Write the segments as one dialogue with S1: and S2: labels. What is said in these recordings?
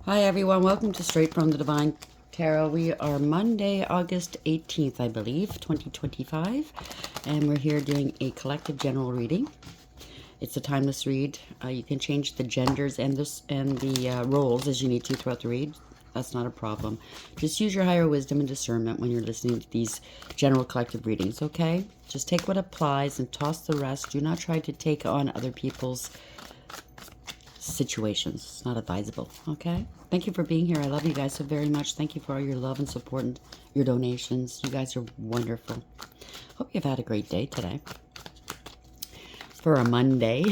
S1: Hi everyone, welcome to Straight from the Divine Tarot. We are Monday, August 18th, I believe, 2025, and we're here doing a collective general reading. It's a timeless read. You can change the genders and the roles as you need to throughout the read. That's not a problem. Just use your higher wisdom and discernment when you're listening to these general collective readings, okay? Just take what applies and toss the rest. Do not try to take on other people's situations. It's not advisable, okay? Thank you for being here. I love you guys so very much. Thank you for all your love and support and your donations. You guys are wonderful. Hope you've had a great day today. For a Monday.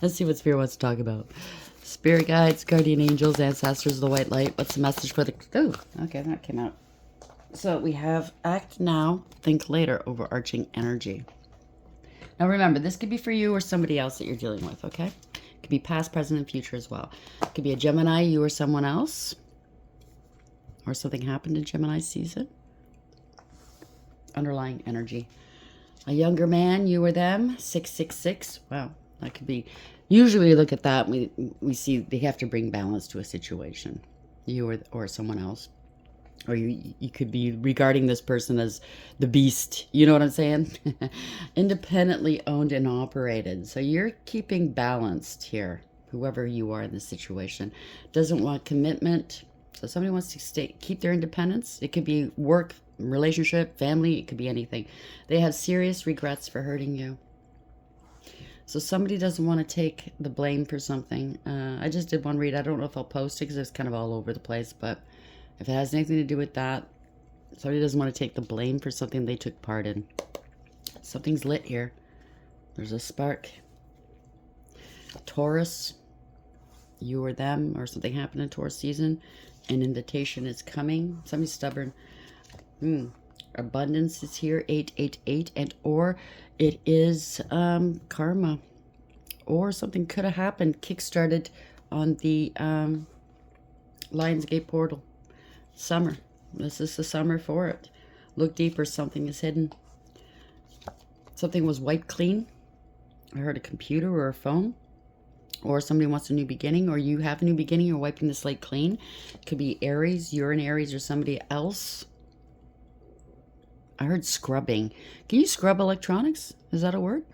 S1: Let's see what Spirit wants to talk about. Spirit guides, guardian angels, ancestors of the white light. What's the message for the... Oh, okay, that came out. So we have act now, think later, overarching energy. Now remember, this could be for you or somebody else that you're dealing with, okay? It could be past, present, and future as well. It could be a Gemini, you or someone else. Or something happened in Gemini season. Underlying energy. A younger man, you or them, 666. Wow, that could be... Usually we look at that, we see they have to bring balance to a situation. You or someone else. Or you could be regarding this person as the beast. You know what I'm saying? Independently owned and operated. So you're keeping balanced here. Whoever you are in this situation. Doesn't want commitment. So somebody wants to keep their independence. It could be work, relationship, family. It could be anything. They have serious regrets for hurting you. So somebody doesn't want to take the blame for something. I just did one read. I don't know if I'll post it because it's kind of all over the place. But if it has anything to do with that, somebody doesn't want to take the blame for something they took part in. Something's lit here. There's a spark. Taurus, you or them, or something happened in Taurus season. An invitation is coming. Somebody's stubborn. Abundance is here, 888, and or it is karma. Or something could have happened, kick-started on the Lionsgate portal. Summer. This is the summer for it. Look deeper. Something is hidden. Something was wiped clean. I heard a computer or a phone. Or somebody wants a new beginning. Or you have a new beginning. You're wiping the slate clean. It could be Aries. You're an Aries or somebody else. I heard scrubbing. Can you scrub electronics? Is that a word?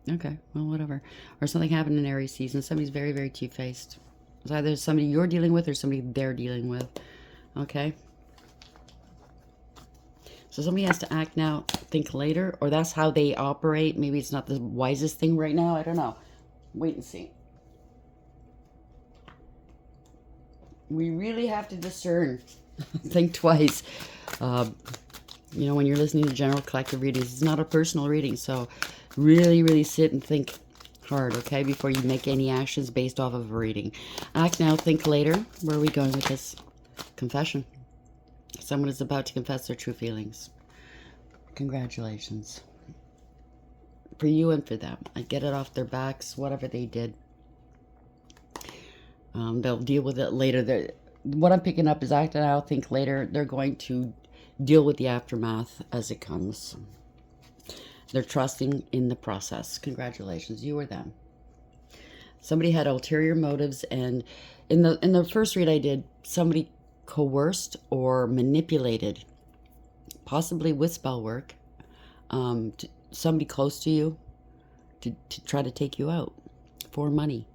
S1: Okay. Well, whatever. Or something happened in Aries season. Somebody's very, very two-faced. It's either somebody you're dealing with or somebody they're dealing with. Okay. So somebody has to act now, think later, or that's how they operate. Maybe it's not the wisest thing right now. I don't know. Wait and see. We really have to discern. Think twice. You know, when you're listening to general collective readings, it's not a personal reading. So really, really sit and think hard, okay, before you make any actions based off of a reading. Act now, think later. Where are we going with this? Confession. Someone is about to confess their true feelings. Congratulations. For you and for them. I get it off their backs, whatever they did. They'll deal with it later. What I'm picking up is act now, think later. They're going to deal with the aftermath as it comes. They're trusting in the process. Congratulations, you or them. Somebody had ulterior motives, and in the first read I did, somebody coerced or manipulated, possibly with spell work, somebody close to you to try to take you out for money.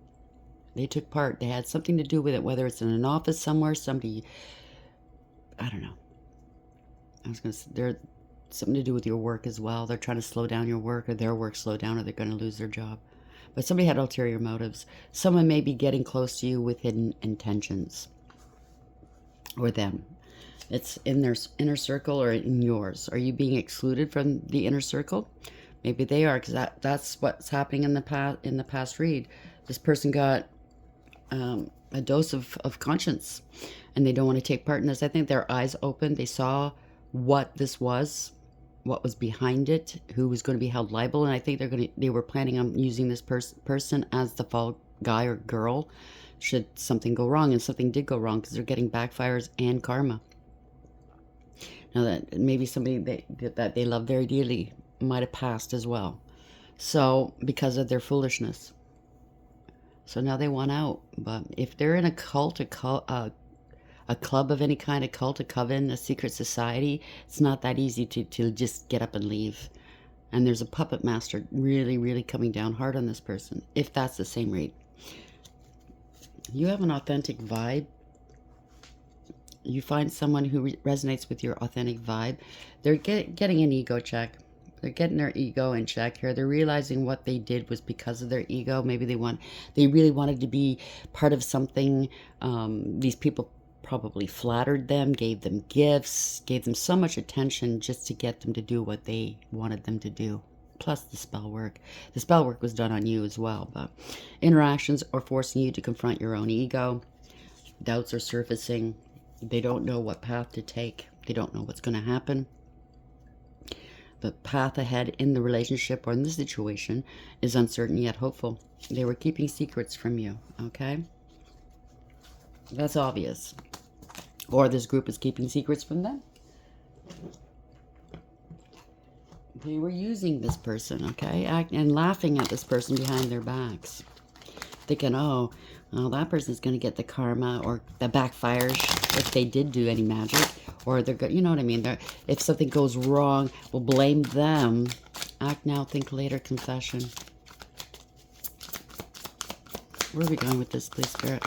S1: They took part. They had something to do with it, whether it's in an office somewhere, somebody, I don't know. I was going to say, they're something to do with your work as well. They're trying to slow down your work, or their work slow down, or they're going to lose their job. But somebody had ulterior motives. Someone may be getting close to you with hidden intentions. Or them. It's in their inner circle or in yours. Are you being excluded from the inner circle? Maybe they are, because that's what's happening in the past read. This person got a dose of conscience, and they don't want to take part in this. I think their eyes opened. They saw what this was, what was behind it, who was going to be held liable, and I think they were planning on using this person as the fall guy or girl should something go wrong, and something did go wrong, because they're getting backfires and karma. Now that maybe somebody that they love very dearly might have passed as well. So because of their foolishness. So now they want out. But if they're in a cult, a club of any kind, a cult, a coven, a secret society, it's not that easy to just get up and leave. And there's a puppet master really, really coming down hard on this person, if that's the same read. You have an authentic vibe. You find someone who resonates with your authentic vibe. They're getting an ego check. They're getting their ego in check here. They're realizing what they did was because of their ego. Maybe they really wanted to be part of something. These people probably flattered them, gave them gifts, gave them so much attention just to get them to do what they wanted them to do. Plus the spell work. The spell work was done on you as well. But interactions are forcing you to confront your own ego. Doubts are surfacing. They don't know what path to take. They don't know what's going to happen. The path ahead in the relationship or in the situation is uncertain yet hopeful. They were keeping secrets from you, okay? That's obvious. Or this group is keeping secrets from them. They were using this person, okay? And laughing at this person behind their backs. Thinking, oh, well, that person's going to get the karma or the backfires if they did do any magic. Or they're good, you know what I mean? If something goes wrong, we'll blame them. Act now, think later, confession. Where are we going with this, please, Spirit?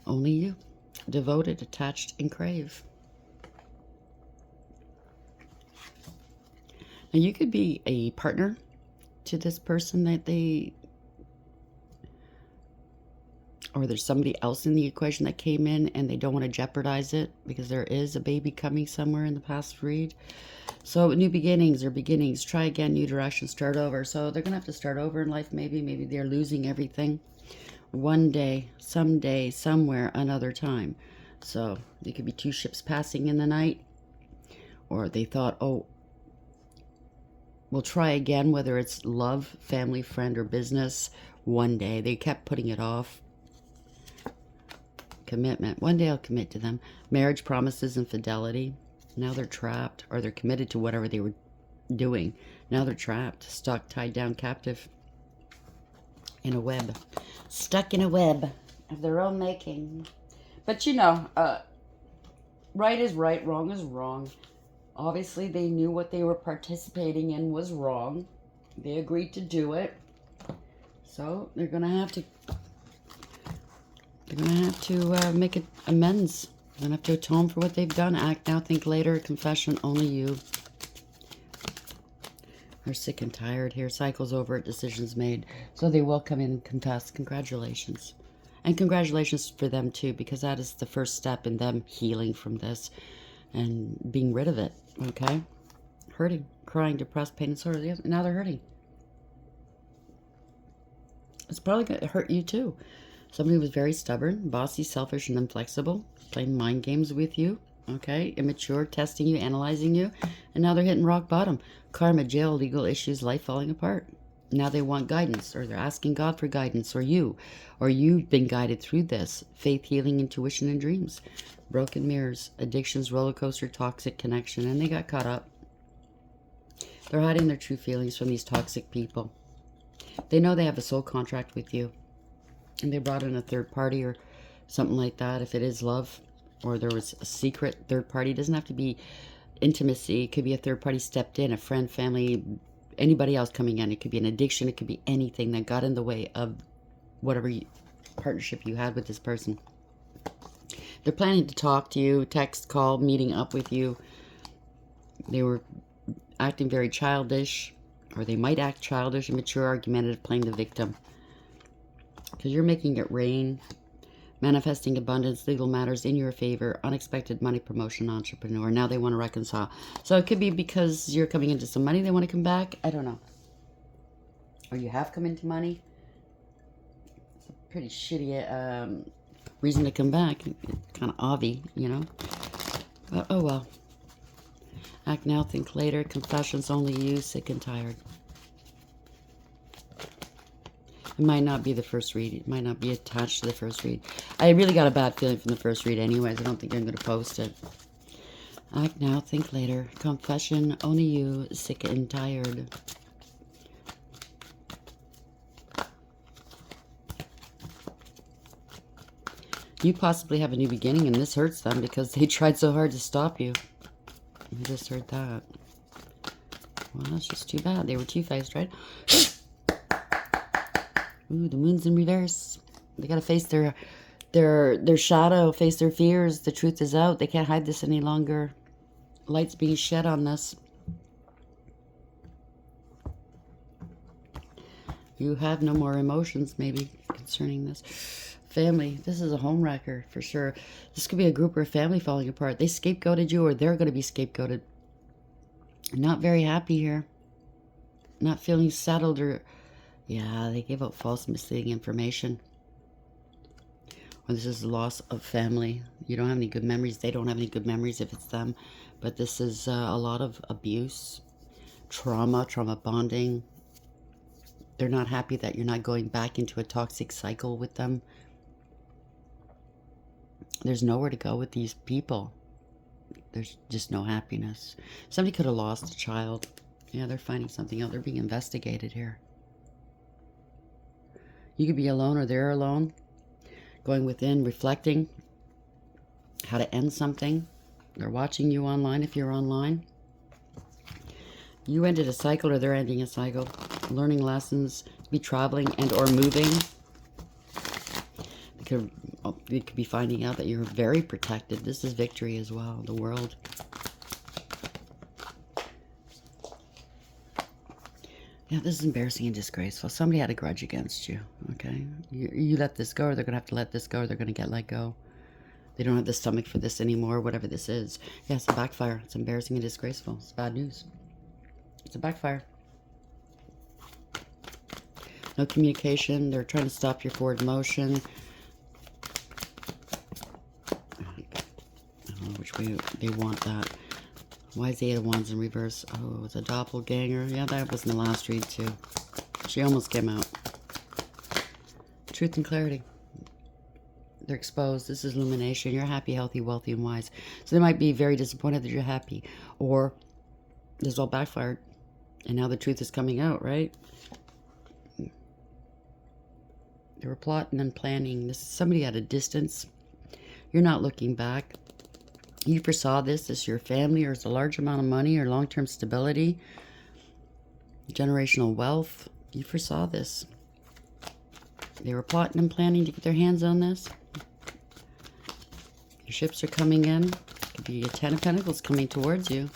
S1: Only you. Devoted, attached, and crave. Now, you could be a partner to this person that they... Or there's somebody else in the equation that came in and they don't want to jeopardize it because there is a baby coming somewhere in the past read. So new beginnings or beginnings. Try again, new direction, start over. So they're going to have to start over in life maybe. Maybe they're losing everything. One day, someday, somewhere, another time. So there could be two ships passing in the night. Or they thought, oh, we'll try again, whether it's love, family, friend, or business. One day. They kept putting it off. Commitment. One day I'll commit to them. Marriage promises and fidelity. Now they're trapped, or they're committed to whatever they were doing. Now they're trapped, stuck, tied down, captive in a web. Stuck in a web of their own making. But you know, right is right, wrong is wrong. Obviously they knew what they were participating in was wrong. They agreed to do it. So they're going to have to make amends. They're going to have to atone for what they've done. Act now, think later. Confession, only you. Are sick and tired here. Cycles over, decisions made. So they will come in and confess. Congratulations. And congratulations for them too, because that is the first step in them healing from this and being rid of it. Okay? Hurting, crying, depressed, pain, and sorrow. Now they're hurting. It's probably going to hurt you too. Somebody was very stubborn, bossy, selfish, and inflexible, playing mind games with you, okay? Immature, testing you, analyzing you, and now they're hitting rock bottom. Karma, jail, legal issues, life falling apart. Now they want guidance, or they're asking God for guidance, or you've been guided through this. Faith, healing, intuition, and dreams. Broken mirrors, addictions, roller coaster, toxic connection, and they got caught up. They're hiding their true feelings from these toxic people. They know they have a soul contract with you. And they brought in a third party or something like that. If it is love or there was a secret third party, it doesn't have to be intimacy. It could be a third party stepped in, a friend, family, anybody else coming in. It could be an addiction. It could be anything that got in the way of whatever partnership you had with this person. They're planning to talk to you, text, call, meeting up with you. They were acting very childish, or they might act childish, immature, argumentative, playing the victim. Because you're making it rain, manifesting abundance, legal matters in your favor, unexpected money, promotion, entrepreneur. Now they want to reconcile. So it could be because you're coming into some money, they want to come back. I don't know. Or you have come into money. It's a pretty shitty reason to come back. Kind of obvi, you know. But, oh well. Act now, think later. Confessions, only you, sick and tired. It might not be the first read. It might not be attached to the first read. I really got a bad feeling from the first read anyways. I don't think I'm going to post it. Act now, think later. Confession, only you, sick and tired. You possibly have a new beginning, and this hurts them because they tried so hard to stop you. You just heard that. Well, that's just too bad. They were two-faced, right? Ooh, the moon's in reverse. They gotta face their shadow, face their fears. The truth is out. They can't hide this any longer. Light's being shed on this. You have no more emotions, maybe, concerning this. Family. This is a home wrecker, for sure. This could be a group or a family falling apart. They scapegoated you, or they're going to be scapegoated. Not very happy here. Not feeling settled, or... Yeah, they gave out false, misleading information. Or this is the loss of family. You don't have any good memories. They don't have any good memories if it's them. But this is a lot of abuse, trauma bonding. They're not happy that you're not going back into a toxic cycle with them. There's nowhere to go with these people. There's just no happiness. Somebody could have lost a child. Yeah, they're finding something out. They're being investigated here. You could be alone, or they're alone. Going within, reflecting how to end something. They're watching you online if you're online. You ended a cycle, or they're ending a cycle. Learning lessons, be traveling and or moving. They could be finding out that you're very protected. This is victory as well, the world. Yeah, this is embarrassing and disgraceful. Somebody had a grudge against you, okay? You let this go, or they're going to have to let this go, or they're going to get let go. They don't have the stomach for this anymore, whatever this is. Yeah, it's a backfire. It's embarrassing and disgraceful. It's bad news. It's a backfire. No communication. They're trying to stop your forward motion. I don't know which way they want that. Why is the Eight of Wands in reverse? Oh, it's a doppelganger. Yeah, that was in the last read too. She almost came out. Truth and clarity. They're exposed. This is illumination. You're happy, healthy, wealthy, and wise. So they might be very disappointed that you're happy. Or this all backfired. And now the truth is coming out, right? They were plotting and planning. This is somebody at a distance. You're not looking back. You foresaw this. This is your family, or it's a large amount of money, or long-term stability, generational wealth. You foresaw this. They were plotting and planning to get their hands on this. Your ships are coming in. Could be a Ten of Pentacles coming towards you.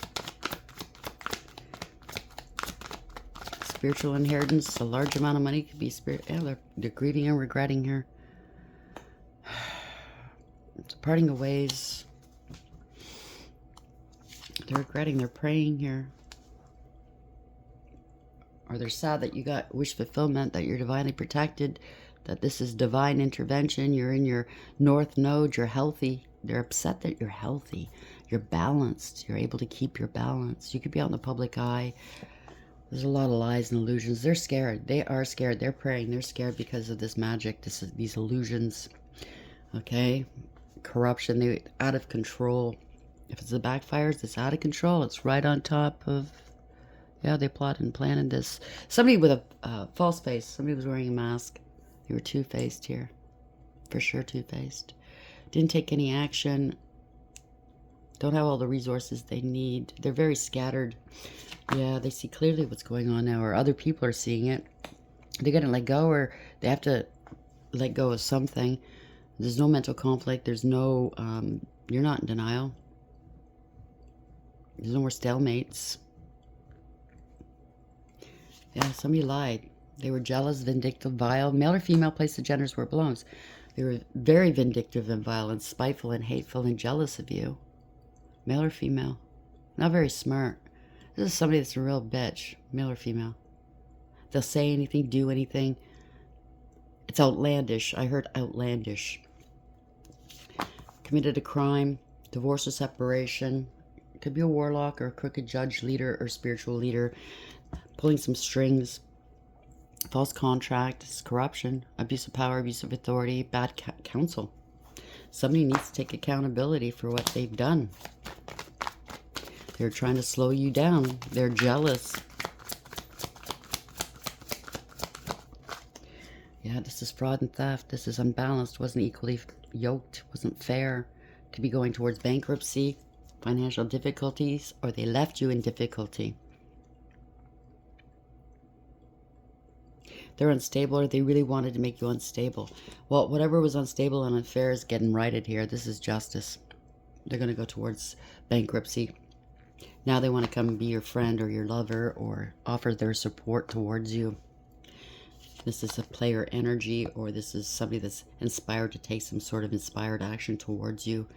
S1: Spiritual inheritance, a large amount of money. Could be spirit. Yeah, they're grieving and regretting here. It's parting of ways. They're regretting, they're praying here. Or they're sad that you got wish fulfillment, that you're divinely protected, that this is divine intervention. You're in your north node, you're healthy. They're upset that you're healthy. You're balanced. You're able to keep your balance. You could be out in the public eye. There's a lot of lies and illusions. They're scared. They are scared. They're praying. They're scared because of this magic, these illusions. Okay? Corruption. They're out of control. If it's the backfires, it's out of control. It's right on top of... Yeah, they plotted and planned this. Somebody with a false face. Somebody was wearing a mask. They were two-faced here. For sure two-faced. Didn't take any action. Don't have all the resources they need. They're very scattered. Yeah, they see clearly what's going on now, or other people are seeing it. They're going to let go, or they have to let go of something. There's no mental conflict. There's no... you're not in denial. There's no more stalemates. Yeah, somebody lied. They were jealous, vindictive, vile. Male or female, place the genders where it belongs. They were very vindictive and violent, spiteful and hateful and jealous of you. Male or female. Not very smart. This is somebody that's a real bitch. Male or female. They'll say anything, do anything. It's outlandish. I heard outlandish. Committed a crime, divorce or separation. Could be a warlock or a crooked judge, leader or spiritual leader. Pulling some strings. False contract. It's corruption. Abuse of power, abuse of authority. Bad counsel. Somebody needs to take accountability for what they've done. They're trying to slow you down. They're jealous. Yeah, this is fraud and theft. This is unbalanced, wasn't equally yoked, wasn't fair. Could be going towards bankruptcy, financial difficulties, or they left you in difficulty. They're unstable, or they really wanted to make you unstable. Well, whatever was unstable and unfair is getting righted here. This is justice. They're going to go towards bankruptcy. Now they want to come and be your friend or your lover or offer their support towards you. This is a player energy, or this is somebody that's inspired to take some sort of inspired action towards you.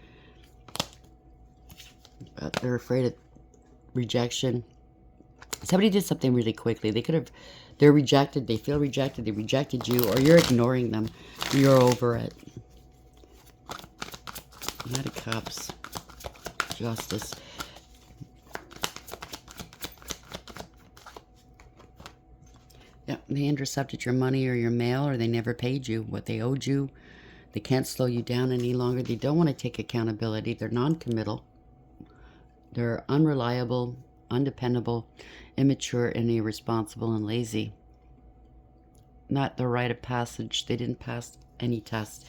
S1: But they're afraid of rejection. Somebody did something really quickly. They're rejected. They feel rejected. They rejected you, or you're ignoring them. You're over it. Knight of Cups. Justice. Yeah, they intercepted your money or your mail, or they never paid you what they owed you. They can't slow you down any longer. They don't want to take accountability. They're non-committal. They're unreliable, undependable, immature, and irresponsible, and lazy. Not the rite of passage. They didn't pass any tests.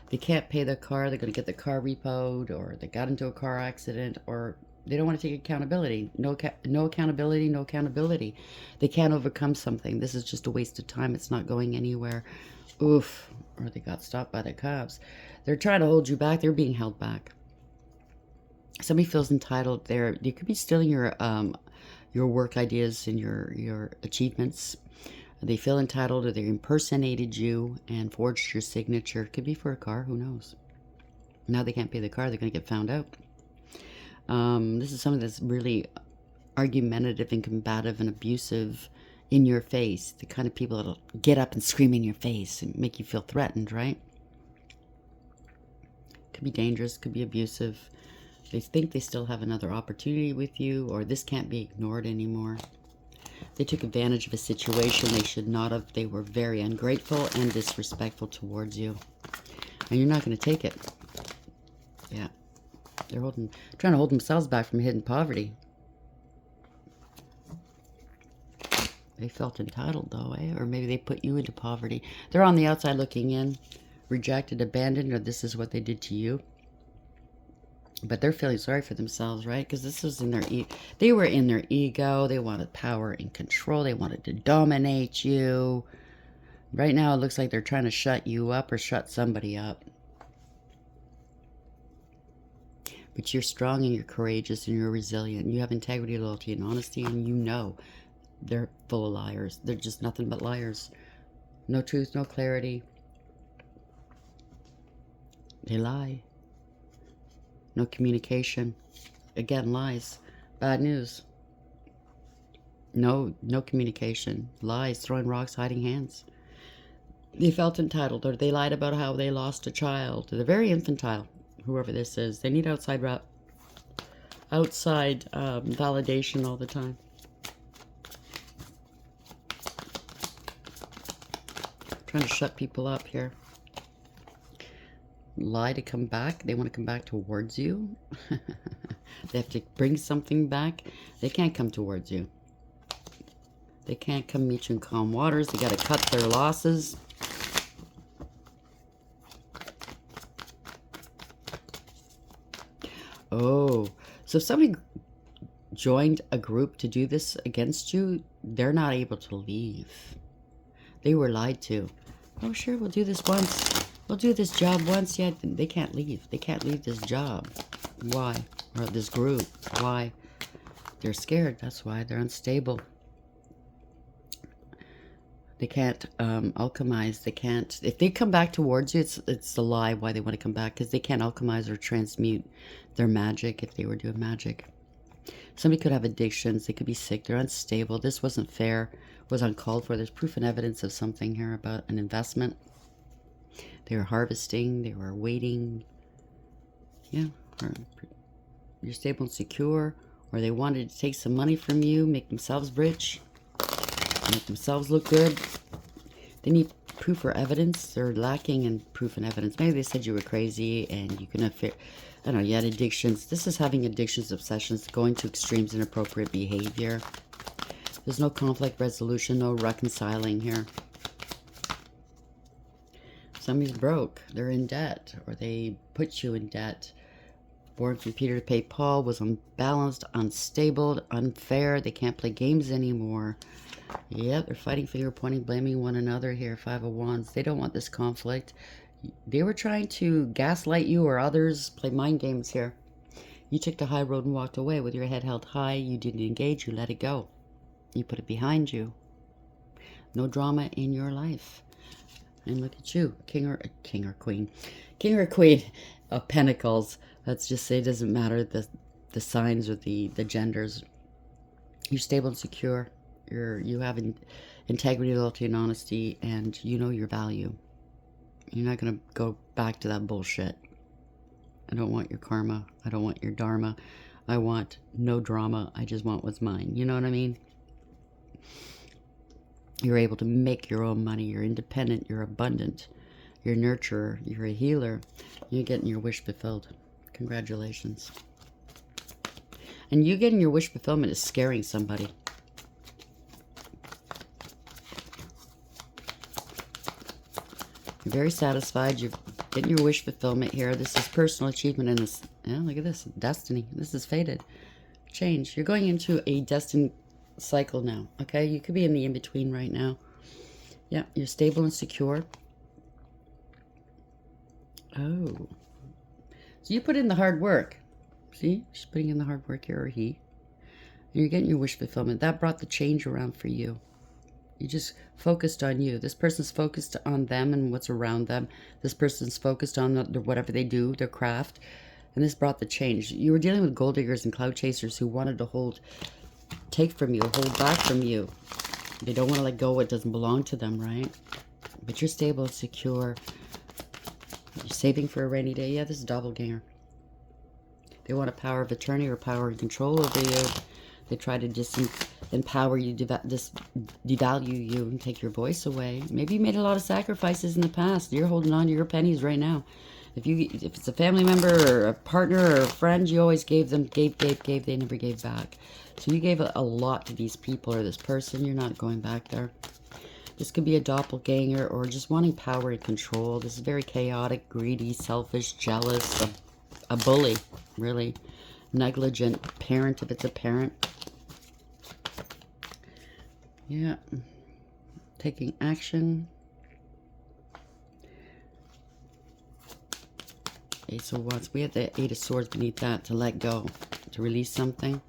S1: They can't pay their car. They're going to get the car repoed, or they got into a car accident, or they don't want to take accountability. No accountability, no accountability. They can't overcome something. This is just a waste of time. It's not going anywhere. Oof. Or they got stopped by the cops. They're trying to hold you back. They're being held back. Somebody feels entitled. They could be stealing your work ideas and your achievements. They feel entitled, or they impersonated you and forged your signature. Could be for a car. Who knows? Now they can't pay the car. They're going to get found out. This is something that's really argumentative and combative and abusive in your face. The kind of people that'll get up and scream in your face and make you feel threatened, right? Could be dangerous, could be abusive. They think they still have another opportunity with you, or this can't be ignored anymore. They took advantage of a situation they should not have. They were very ungrateful and disrespectful towards you. And you're not going to take it. Yeah. They're trying to hold themselves back from hidden poverty. They felt entitled, though, eh? Or maybe they put you into poverty. They're on the outside looking in, rejected, abandoned, or this is what they did to you. But they're feeling sorry for themselves, right? Because this was in their they were in their ego. They wanted power and control. They wanted to dominate you. Right now, it looks like they're trying to shut you up or shut somebody up. But you're strong and you're courageous and you're resilient. You have integrity, loyalty, and honesty, and you know they're full of liars. They're just nothing but liars. No truth, no clarity. They lie. No communication. Again, lies. Bad news. No communication. Lies, throwing rocks, hiding hands. They felt entitled, or they lied about how they lost a child. They're very infantile, whoever this is. They need outside validation all the time. Trying to shut people up here. Lie to come back. They want to come back towards you. They have to bring something back. They can't come towards you. They can't come meet you in calm waters. They got to cut their losses. Oh, so if somebody joined a group to do this against you, they're not able to leave. They were lied to. Oh, sure, we'll do this once. We'll do this job once. Yeah, they can't leave. They can't leave this job. Why? Or this group. Why? They're scared. That's why. They're unstable. They can't alchemize. They can't. If they come back towards you, it's a lie why they want to come back, because they can't alchemize or transmute their magic if they were doing magic. Somebody could have addictions. They could be sick. They're unstable. This wasn't fair. Was uncalled for. There's proof and evidence of something here about an investment. They were harvesting. They were waiting. Yeah. Or you're stable and secure. Or they wanted to take some money from you, make themselves rich, make themselves look good. They need proof or evidence. They're lacking in proof and evidence. Maybe they said you were crazy and you couldn't fit. I don't know, you had addictions. This is having addictions, obsessions, going to extremes, inappropriate behavior. There's no conflict resolution, no reconciling here. Somebody's broke. They're in debt, or they put you in debt. Born from Peter to pay Paul, was unbalanced, unstable, unfair. They can't play games anymore. Yep, they're fighting, finger pointing, blaming one another here. Five of Wands. They don't want this conflict. They were trying to gaslight you or others, play mind games here. You took the high road and walked away with your head held high. You didn't engage. You let it go. You put it behind you. No drama in your life. And look at you, king or queen. King or queen of pentacles. Let's just say it doesn't matter the signs or the genders. You're stable and secure. You have integrity, loyalty, and honesty, and you know your value. You're not going to go back to that bullshit. I don't want your karma. I don't want your dharma. I want no drama. I just want what's mine. You know what I mean? You're able to make your own money. You're independent. You're abundant. You're a nurturer. You're a healer. You're getting your wish fulfilled. Congratulations. And you getting your wish fulfillment is scaring somebody. You're very satisfied. You're getting your wish fulfillment here. This is personal achievement in this. Yeah, look at this. Destiny. This is fated. Change. You're going into a destined cycle now. Okay? You could be in the in-between right now. Yeah, you're stable and secure. Oh. So you put in the hard work. See? She's putting in the hard work here, or he. And you're getting your wish fulfillment. That brought the change around for you. You just focused on you. This person's focused on them and what's around them. This person's focused on whatever they do, their craft. And this brought the change. You were dealing with gold diggers and cloud chasers who wanted to take from you, hold back from you. They don't want to let go what doesn't belong to them, right? But you're stable and secure. You're saving for a rainy day. Yeah, this is doppelganger. They want a power of attorney or power and control over you. They try to disempower you, devalue you, and take your voice away. Maybe you made a lot of sacrifices in the past. You're holding on to your pennies right now. If it's a family member or a partner or a friend, you always gave them, gave. They never gave back. So you gave a lot to these people or this person. You're not going back there. This could be a doppelganger or just wanting power and control. This is very chaotic, greedy, selfish, jealous, a bully, really. Negligent parent, if it's a parent. Yeah. Taking action. Ace of Wands. We have the Eight of Swords beneath that, to let go, to release something.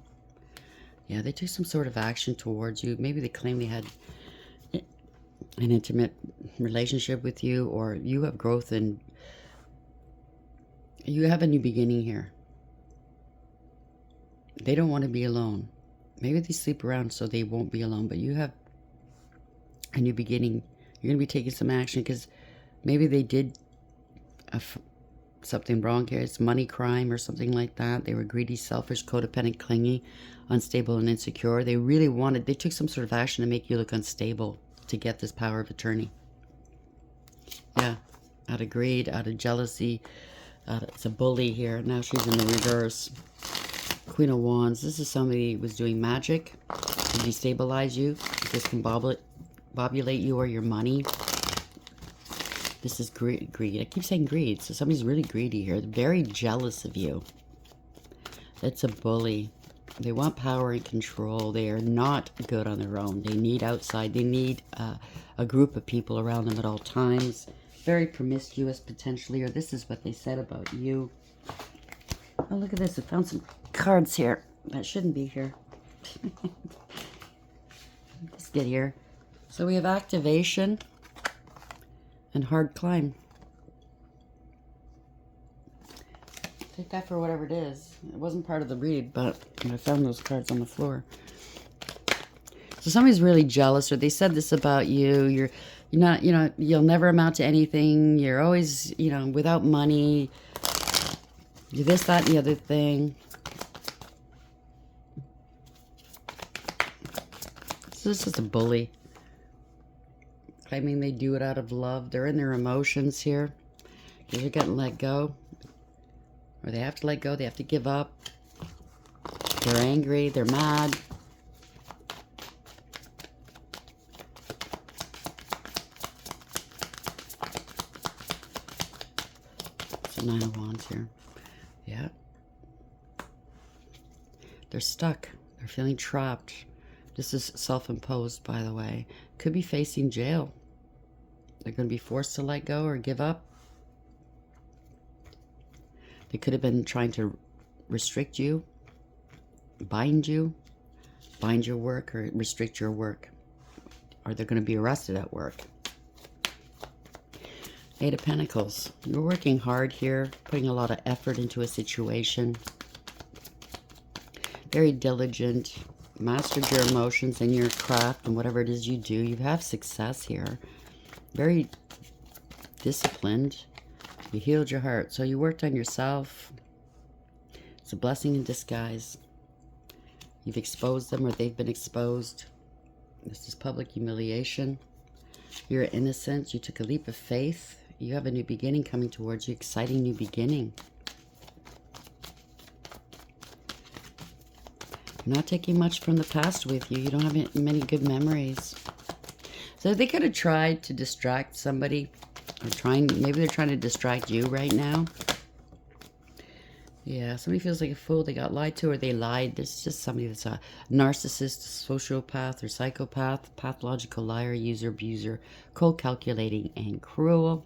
S1: Yeah, they took some sort of action towards you. Maybe they claim they had an intimate relationship with you, or you have growth and you have a new beginning here. They don't want to be alone. Maybe they sleep around so they won't be alone, but you have a new beginning. You're going to be taking some action because maybe they did something wrong here. It's money crime or something like that. They were greedy, selfish, codependent, clingy, unstable, and insecure. They took some sort of action to make you look unstable to get this power of attorney. Yeah, out of greed, out of jealousy. It's a bully here. Now she's in the reverse. Queen of Wands. This is somebody who was doing magic to destabilize you, discombobulate you or your money. This is greed. I keep saying greed. So somebody's really greedy here. They're very jealous of you. It's a bully. They want power and control. They are not good on their own. They need outside. They need a group of people around them at all times. Very promiscuous, potentially. Or this is what they said about you. Oh, look at this. I found some cards here that shouldn't be here. Let's get here. So we have activation and hard climb. Take that for whatever it is. It wasn't part of the read, but I found those cards on the floor. So somebody's really jealous, or they said this about you. You're not, you'll never amount to anything. You're always, without money. You're this, that, and the other thing. So this is a bully. Claiming they do it out of love. They're in their emotions here. Because they're getting let go. Or they have to let go. They have to give up. They're angry. They're mad. Nine of Wands here. Yeah. They're stuck. They're feeling trapped. This is self-imposed, by the way. Could be facing jail. They're going to be forced to let go or give up. They could have been trying to restrict you, bind your work, or restrict your work. Or they're going to be arrested at work. Eight of Pentacles. You're working hard here, putting a lot of effort into a situation. Very diligent. Mastered your emotions and your craft and whatever it is you do. You have success here. Very disciplined. You healed your heart. So you worked on yourself. It's a blessing in disguise. You've exposed them or they've been exposed. This is public humiliation. You're innocent. You took a leap of faith. You have a new beginning coming towards you. Exciting new beginning. You're not taking much from the past with you. You don't have many good memories. So they could have tried to distract somebody. Maybe they're trying to distract you right now. Yeah, somebody feels like a fool. They got lied to or they lied. This is just somebody that's a narcissist, sociopath, or psychopath, pathological liar, user, abuser, cold calculating, and cruel.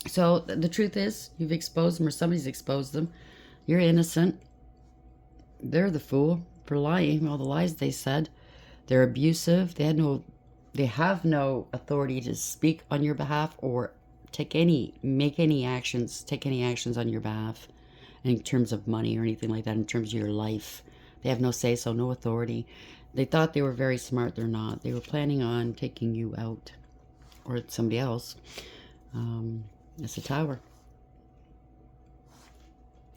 S1: So the truth is, you've exposed them or somebody's exposed them. You're innocent. They're the fool for lying, all the lies they said. They're abusive. They have no authority to speak on your behalf or take any actions on your behalf in terms of money or anything like that, in terms of your life. They have no say, so no authority. They thought they were very smart. They're not. They were planning on taking you out or somebody else. It's a Tower.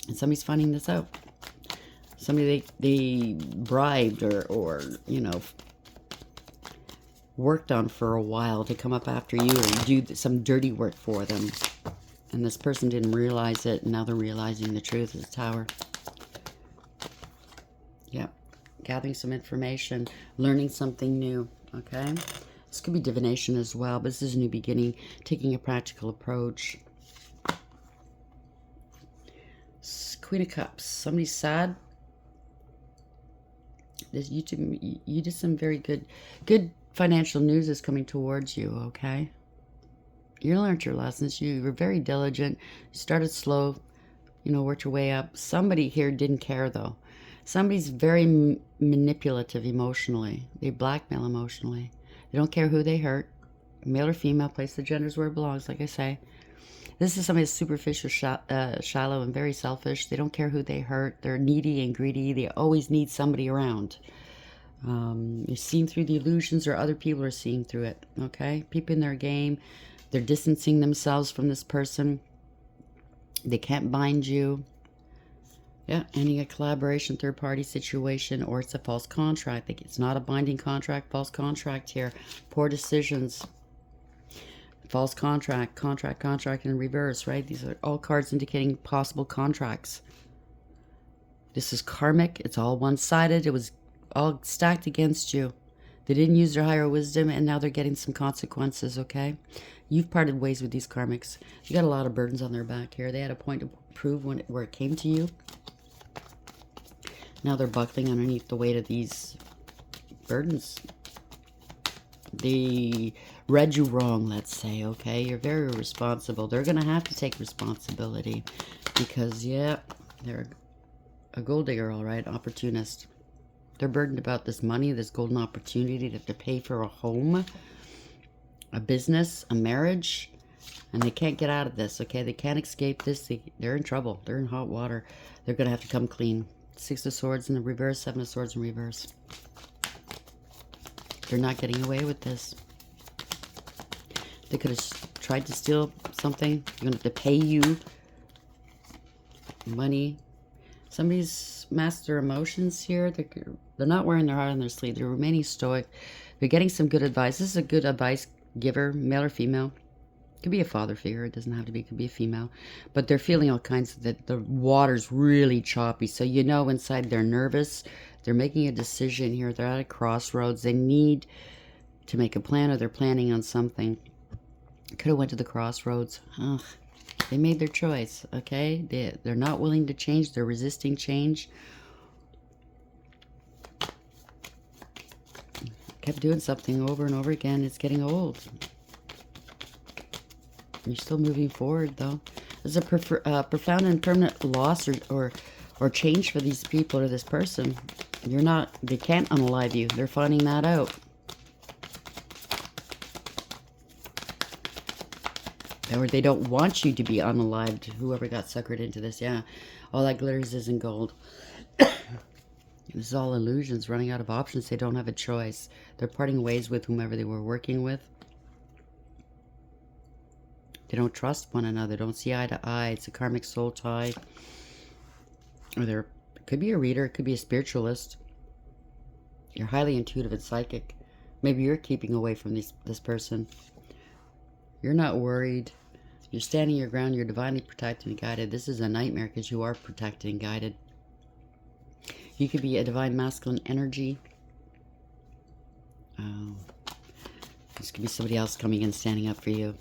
S1: And somebody's finding this out. Somebody they bribed or you know, worked on for a while to come up after you or do some dirty work for them. And this person didn't realize it, and now they're realizing the truth. Is Tower. Yep. Gathering some information, learning something new, okay? This could be divination as well, but this is a new beginning, taking a practical approach. Queen of Cups. Somebody's sad. You did some very good financial news is coming towards you, okay? You learned your lessons. You were very diligent. You started slow, you know, worked your way up. Somebody here didn't care, though. Somebody's very manipulative emotionally. They blackmail emotionally. They don't care who they hurt. Male or female, place the genders where it belongs, like I say. This is somebody that's superficial, shallow, and very selfish. They don't care who they hurt. They're needy and greedy. They always need somebody around. You're seeing through the illusions, or other people are seeing through it, okay? People in their game. They're distancing themselves from this person. They can't bind you. Yeah, ending a collaboration, third-party situation, or it's a false contract. It's not a binding contract, false contract here. Poor decisions. False contract in reverse, right? These are all cards indicating possible contracts. This is karmic. It's all one-sided. It was all stacked against you. They didn't use their higher wisdom, and now they're getting some consequences, okay? You've parted ways with these karmics. You got a lot of burdens on their back here. They had a point to prove where it came to you. Now they're buckling underneath the weight of these burdens. They read you wrong, let's say, okay? You're very responsible. They're going to have to take responsibility because, yeah, they're a gold digger, all right, opportunist. They're burdened about this money, this golden opportunity to pay for a home, a business, a marriage, and they can't get out of this, okay? They can't escape this. They're in trouble. They're in hot water. They're going to have to come clean. Six of Swords in the reverse, Seven of Swords in reverse. They're not getting away with this. They could have tried to steal something. You're going to have to pay you money. Somebody's masked their emotions here. They're not wearing their heart on their sleeve. They're remaining stoic. They're getting some good advice. This is a good advice giver, male or female. Could be a father figure. It doesn't have to be. It could be a female. But they're feeling all kinds of that. The water's really choppy. So you know inside they're nervous. They're making a decision here. They're at a crossroads. They need to make a plan, or they're planning on something. Could have went to the crossroads. Ugh. They made their choice, okay? They're not willing to change. They're resisting change. Kept doing something over and over again. It's getting old. You're still moving forward, though. There's a profound and permanent loss or change for these people or this person. You're not, they can't unalive you. They're finding that out. Or they don't want you to be unalived. Whoever got suckered into this, yeah. All that glitters isn't gold. This is all illusions, running out of options. They don't have a choice. They're parting ways with whomever they were working with. They don't trust one another. Don't see eye to eye. It's a karmic soul tie. Or there could be a reader. It could be a spiritualist. You're highly intuitive and psychic. Maybe you're keeping away from this person. You're not worried. You're standing your ground. You're divinely protected and guided. This is a nightmare because you are protected and guided. You could be a divine masculine energy. This could be somebody else coming in, standing up for you.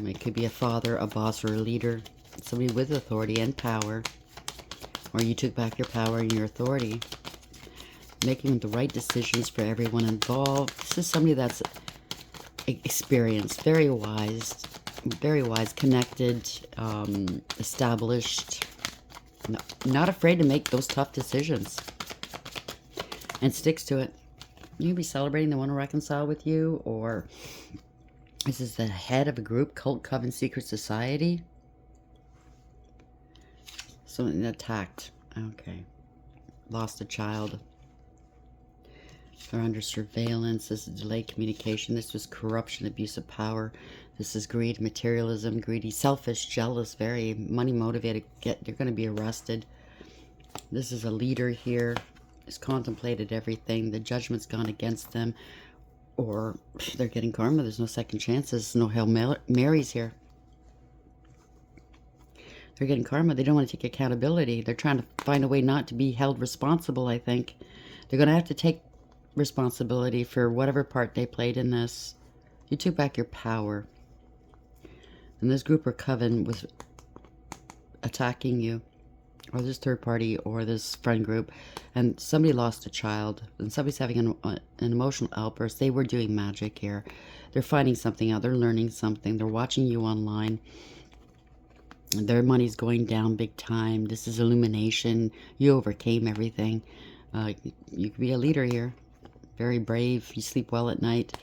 S1: It could be a father, a boss, or a leader. Somebody with authority and power. Or you took back your power and your authority. Making the right decisions for everyone involved. This is somebody that's experienced, very wise, connected, established. Not afraid to make those tough decisions. And sticks to it. You can be celebrating, they want to reconcile with you, or this is the head of a group, cult, coven, secret society. Someone attacked. Okay. Lost a child. They're under surveillance. This is delayed communication. This was corruption, abuse of power. This is greed, materialism, greedy, selfish, jealous, very money motivated. They're going to be arrested. This is a leader here. Has contemplated everything. The judgment's gone against them. Or they're getting karma. There's no second chances. No Hail Marys here. They're getting karma. They don't want to take accountability. They're trying to find a way not to be held responsible, I think. They're going to have to take responsibility for whatever part they played in this. You took back your power. And this group or coven was attacking you. Or this third party or this friend group. And somebody lost a child. And somebody's having an emotional outburst. They were doing magic here. They're finding something out. They're learning something. They're watching you online. Their money's going down big time. This is illumination. You overcame everything. You could be a leader here. Very brave. You sleep well at night.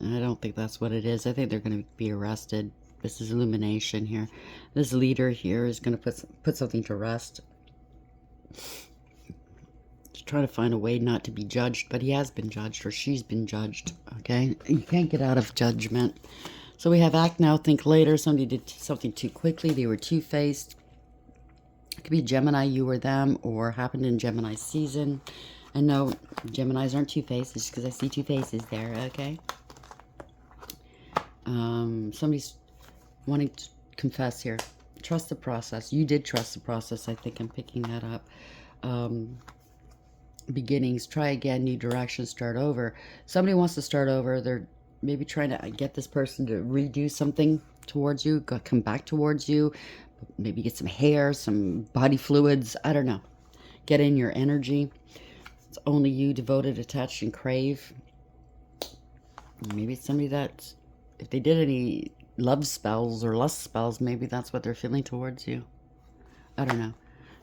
S1: I don't think that's what it is. I think they're going to be arrested. This is illumination here. This leader here is going to put something to rest. He's trying to find a way not to be judged, but he has been judged, or she's been judged. Okay? You can't get out of judgment. So we have act now, think later. Somebody did something too quickly. They were two-faced. It could be Gemini, you or them, or happened in Gemini season. And no, Geminis aren't two-faced. It's just because I see two faces there, okay? Somebody's wanting to confess here. Trust the process. You did trust the process. I think I'm picking that up. Beginnings. Try again. New direction. Start over. Somebody wants to start over. They're maybe trying to get this person to redo something towards you. Come back towards you. Maybe get some hair, some body fluids. I don't know. Get in your energy. It's only you, devoted, attached, and crave. Maybe it's somebody that, if they did any love spells or lust spells, maybe that's what they're feeling towards you. I don't know.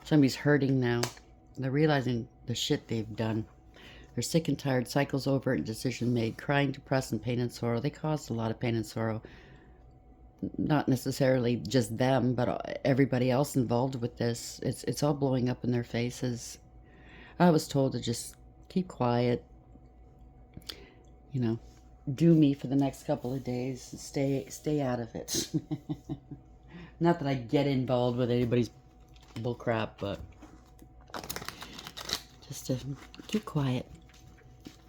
S1: Somebody's hurting now. They're realizing the shit they've done. They're sick and tired. Cycles over and decision made. Crying, depressed, and pain and sorrow. They caused a lot of pain and sorrow. Not necessarily just them, but everybody else involved with this. It's all blowing up in their faces. I was told to just keep quiet. You know, do me for the next couple of days. Stay out of it. Not that I get involved with anybody's bullcrap, but just to keep quiet.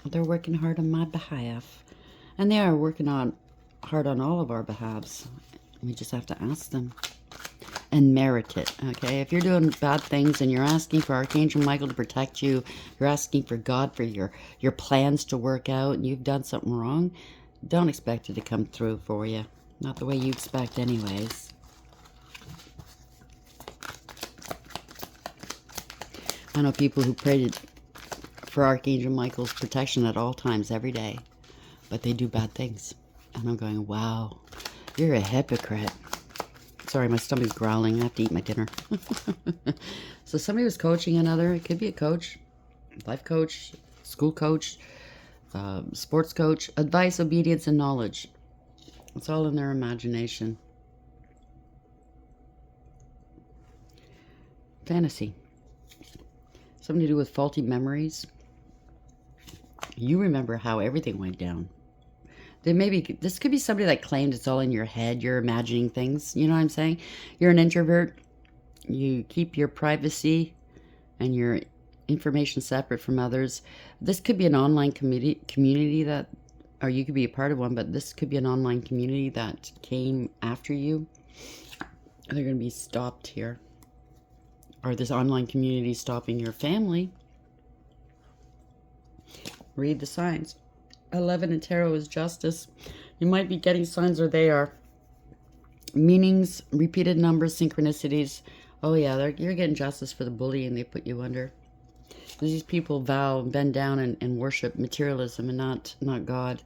S1: They're working hard on my behalf. And they are working hard on all of our behalves. We just have to ask them. And merit it, okay? If you're doing bad things and you're asking for Archangel Michael to protect you, you're asking for God for your plans to work out, and you've done something wrong, Don't expect it to come through for you. Not the way you expect anyways. I know people who prayed for Archangel Michael's protection at all times, every day. But they do bad things. And I'm going, wow, you're a hypocrite. Sorry, my stomach's growling. I have to eat my dinner. So somebody was coaching another. It could be a coach, life coach, school coach, sports coach. Advice, obedience, and knowledge. It's all in their imagination. Fantasy. Something to do with faulty memories. You remember how everything went down. This could be somebody that claimed it's all in your head. You're imagining things. You know what I'm saying? You're an introvert. You keep your privacy and your information separate from others. This could be an online community that, or you could be a part of one, but this could be an online community that came after you. They're going to be stopped here. Or this online community stopping your family. Read the signs. 11 in tarot is justice. You might be getting signs, or they are. Meanings, repeated numbers, synchronicities. Oh yeah, you're getting justice for the bullying they put you under. These people vow, bend down, and worship materialism and not God.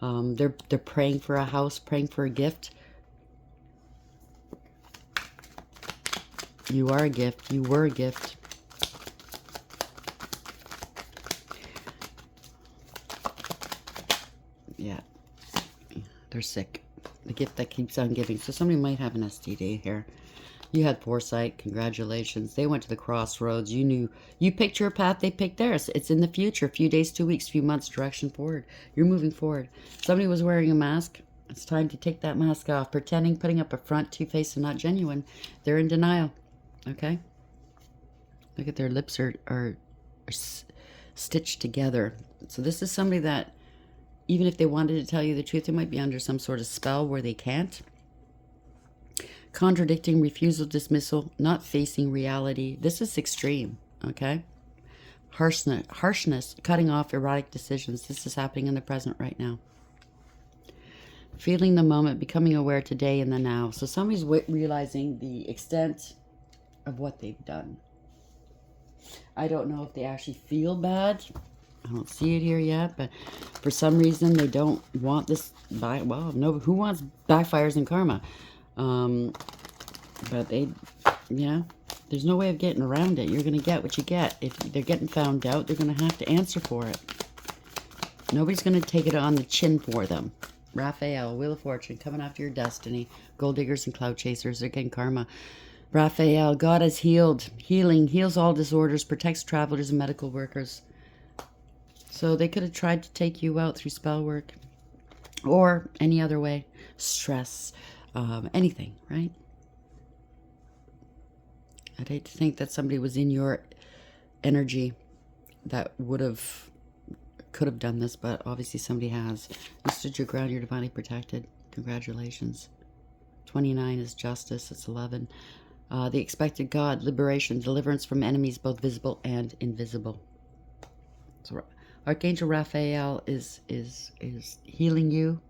S1: They're praying for a house, praying for a gift. You are a gift. You were a gift. Yeah. They're sick. The gift that keeps on giving. So somebody might have an STD here. You had foresight. Congratulations. They went to the crossroads. You knew. You picked your path. They picked theirs. It's in the future. A few days, 2 weeks, few months, direction forward. You're moving forward. Somebody was wearing a mask. It's time to take that mask off. Pretending, putting up a front, two-faced, and not genuine. They're in denial. Okay? Look at their lips are stitched together. So this is somebody that, even if they wanted to tell you the truth, they might be under some sort of spell where they can't. Contradicting, refusal, dismissal, not facing reality. This is extreme, okay? Harshness, cutting off erotic decisions. This is happening in the present right now. Feeling the moment, becoming aware today in the now. So somebody's realizing the extent of what they've done. I don't know if they actually feel bad. I don't see it here yet, but for some reason they don't want this. Well, no, who wants backfires and karma? But there's no way of getting around it. You're going to get what you get. If they're getting found out, they're going to have to answer for it. Nobody's going to take it on the chin for them. Raphael, Wheel of Fortune, coming after your destiny. Gold diggers and cloud chasers, they're getting karma. Raphael, God has healed. Healing heals all disorders, protects travelers and medical workers. So they could have tried to take you out through spell work or any other way. Stress, anything, right? I'd hate to think that somebody was in your energy that could have done this, but obviously somebody has. You stood your ground, you're divinely protected. Congratulations. 29 is justice, it's 11. The expected God, liberation, deliverance from enemies, both visible and invisible. So Archangel Raphael is healing you.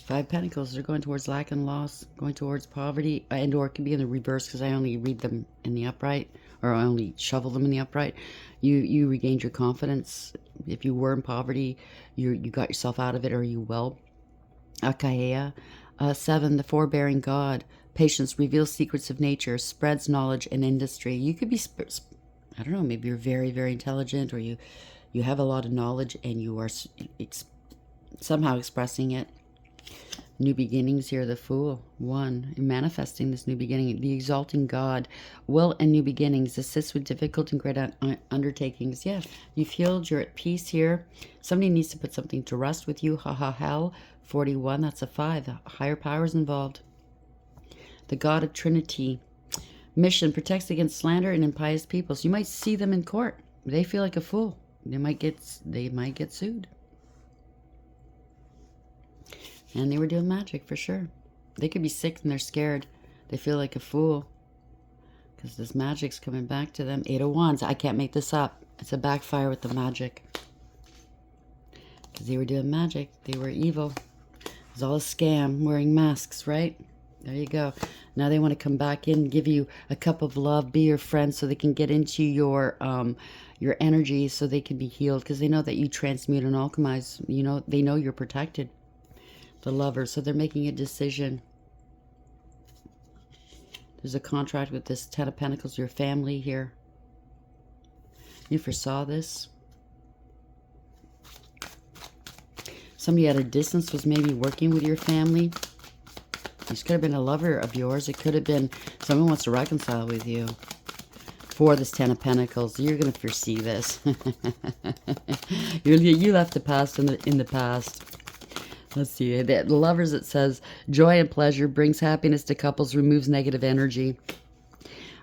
S1: 5 Pentacles, they're going towards lack and loss, going towards poverty, and or it could be in the reverse because I only read them in the upright, or I only shovel them in the upright. You regained your confidence. If you were in poverty, you got yourself out of it, or you will. Akaea. 7, the forbearing God. Patience reveals secrets of nature, spreads knowledge and industry. You could be, I don't know, maybe you're very, very intelligent, or you have a lot of knowledge and you are somehow expressing it. New beginnings here, the Fool. 1, you're manifesting this new beginning. The exalting God, will and new beginnings, assists with difficult and great undertakings. Yeah, you've healed, you're at peace here. Somebody needs to put something to rest with you. Hell. 41, that's a 5. Higher powers involved. The God of Trinity. Mission, protects against slander and impious people. So you might see them in court. They feel like a fool. They might get sued. And they were doing magic for sure. They could be sick and they're scared. They feel like a fool because this magic's coming back to them. 8 of Wands. I can't make this up. It's a backfire with the magic. because they were doing magic. They were evil. It was all a scam, wearing masks, right? There you go. Now they want to come back in, give you a cup of love, be your friend, so they can get into your energy, so they can be healed, because they know that you transmute and alchemize. You know, they know you're protected. The Lover. So they're making a decision. There's a contract with this Ten of Pentacles, your family here. You foresaw this. Somebody at a distance was maybe working with your family. This could have been a lover of yours. It could have been someone wants to reconcile with you. For this Ten of Pentacles, you're going to foresee this. You left the past in the past. Let's see. The Lovers, it says, joy and pleasure brings happiness to couples, removes negative energy.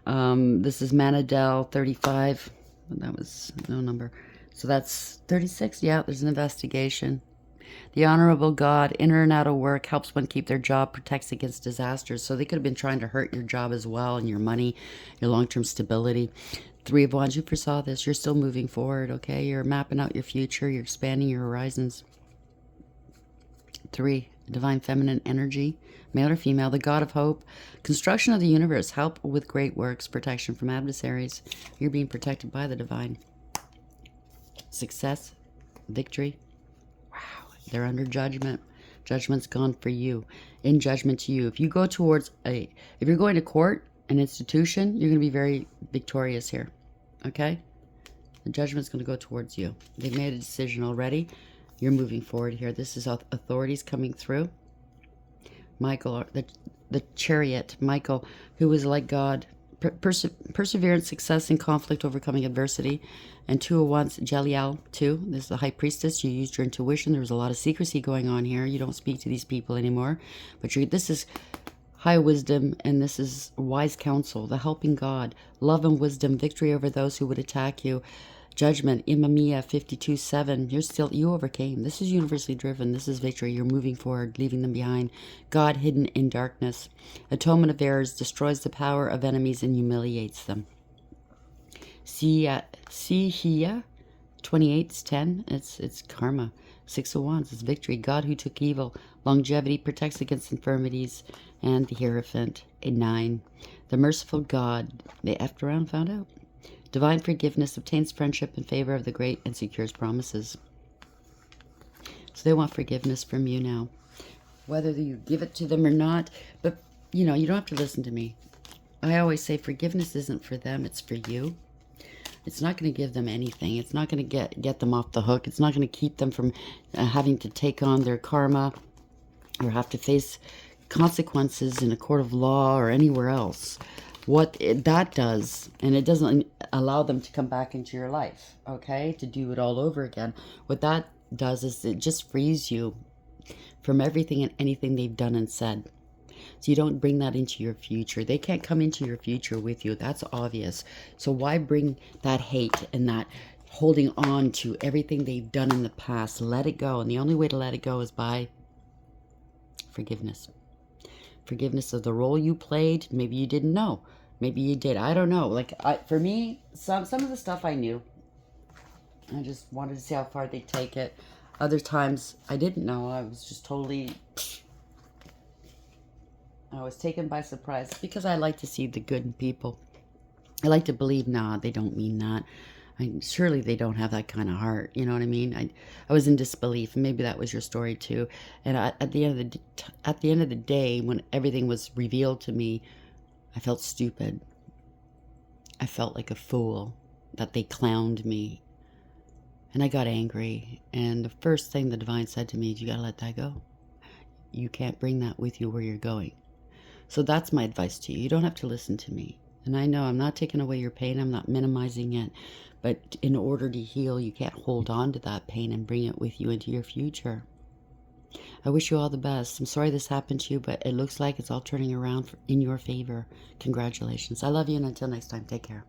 S1: This is Manadel 35. That was no number. So that's 36. Yeah, there's an investigation. The Honorable God, inner and outer work, helps one keep their job, protects against disasters. So they could have been trying to hurt your job as well, and your money, your long-term stability. Three of Wands, you foresaw this. You're still moving forward, okay? You're mapping out your future. You're expanding your horizons. 3, divine feminine energy, male or female, the God of hope, construction of the universe, help with great works, protection from adversaries. You're being protected by the divine. Success, victory. Wow, they're under judgment. Judgment's gone for you. In judgment to you. If you go towards if you're going to court, an institution, you're going to be very victorious here. Okay? The judgment's going to go towards you. They've made a decision already. You're moving forward here. This is authorities coming through. Michael, the Chariot, Michael, who was like God. Perseverance, success in conflict, overcoming adversity. And 2 of Wands, Jeliel, 2. This is the High Priestess. You used your intuition. There was a lot of secrecy going on here. You don't speak to these people anymore. But this is high wisdom, and this is wise counsel, the helping God. Love and wisdom, victory over those who would attack you. Judgment, Imamiya 52:7. You overcame. This is universally driven. This is victory. You're moving forward, leaving them behind. God hidden in darkness. Atonement of errors destroys the power of enemies and humiliates them. Sihia 28:10. It's karma. 6 of Wands is victory. God who took evil. Longevity protects against infirmities. And the Hierophant, a 9. The merciful God. They effed around, found out. Divine forgiveness obtains friendship in favor of the great and secures promises. So they want forgiveness from you now. Whether you give it to them or not. But, you don't have to listen to me. I always say forgiveness isn't for them, it's for you. It's not going to give them anything. It's not going to get them off the hook. It's not going to keep them from having to take on their karma or have to face consequences in a court of law or anywhere else. What that does, and it doesn't allow them to come back into your life, okay, to do it all over again. What that does is it just frees you from everything and anything they've done and said. So you don't bring that into your future. They can't come into your future with you. That's obvious. So why bring that hate and that holding on to everything they've done in the past? Let it go. And the only way to let it go is by forgiveness. Forgiveness of the role you played. Maybe you didn't know. Maybe you did. I don't know. For me, some of the stuff I knew. I just wanted to see how far they'd take it. Other times, I didn't know. I was just totally... I was taken by surprise because I like to see the good in people. I like to believe, nah, they don't mean that. Surely they don't have that kind of heart. You know what I mean? I was in disbelief, and maybe that was your story too. And at the end of the day, when everything was revealed to me, I felt stupid. I felt like a fool that they clowned me, and I got angry. And the first thing the divine said to me is, "You gotta let that go. You can't bring that with you where you're going." So that's my advice to you. You don't have to listen to me. And I know I'm not taking away your pain. I'm not minimizing it. But in order to heal, you can't hold on to that pain and bring it with you into your future. I wish you all the best. I'm sorry this happened to you, but it looks like it's all turning around in your favor. Congratulations. I love you, and until next time, take care.